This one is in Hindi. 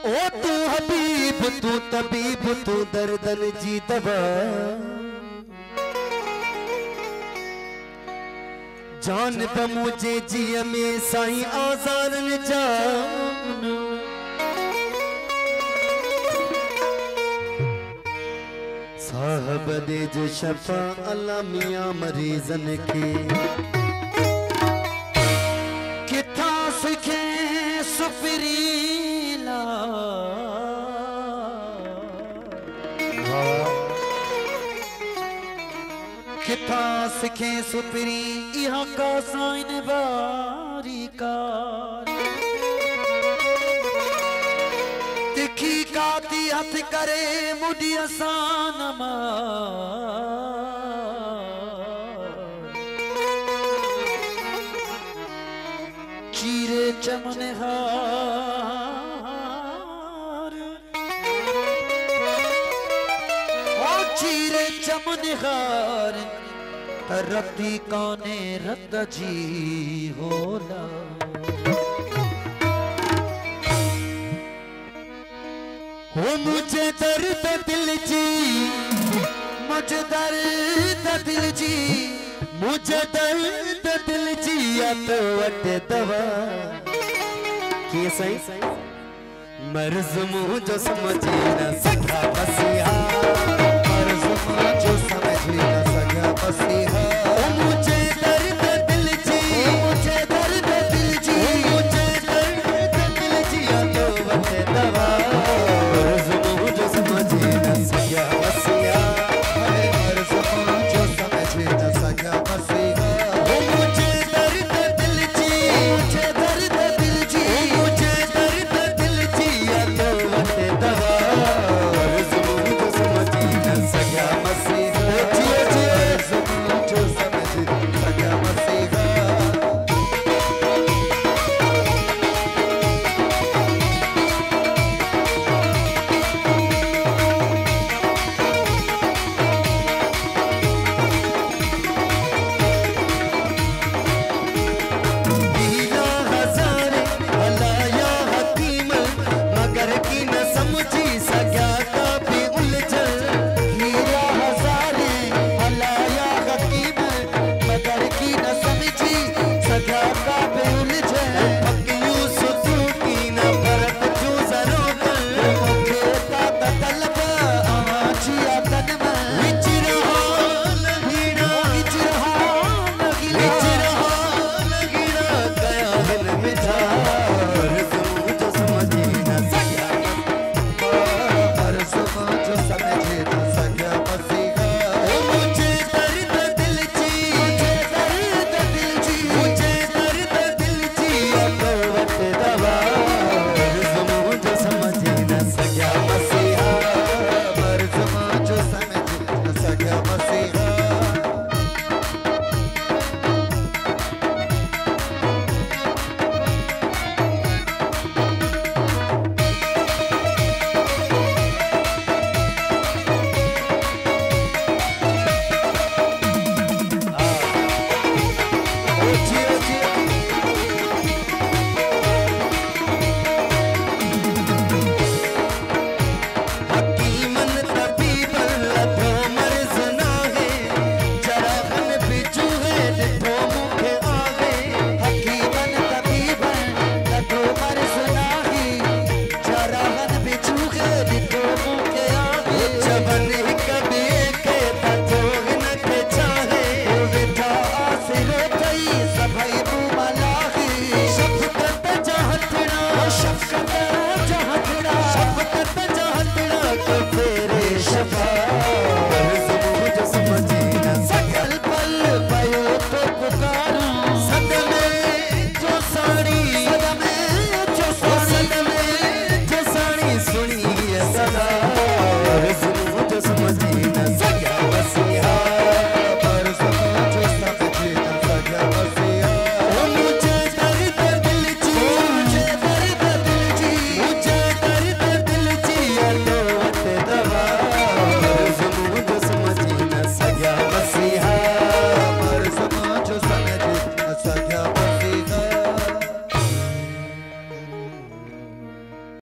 ओ तू हबीब तू तबीब तू दर्दन जी दवा जान त मुझे जिय में साईं आज़ारन जान साहब दे जो शफा अल्लाह मियां मरीजन के किथा सिखे सुपरीला किथा सिखे सुपरी यहाँ का साइन बारी का तिखी काती हथ करे मुड़ी आसान चीरे चमन हार ओ चीरे चमन हार रत्ती कौने रत जी होला हो मुझे दर्द दिल जी मुझे दर्द दिल जी मुझे दर्द दिल जी या तो वट दवा के सही मर्ज मुझे समझे न सका बस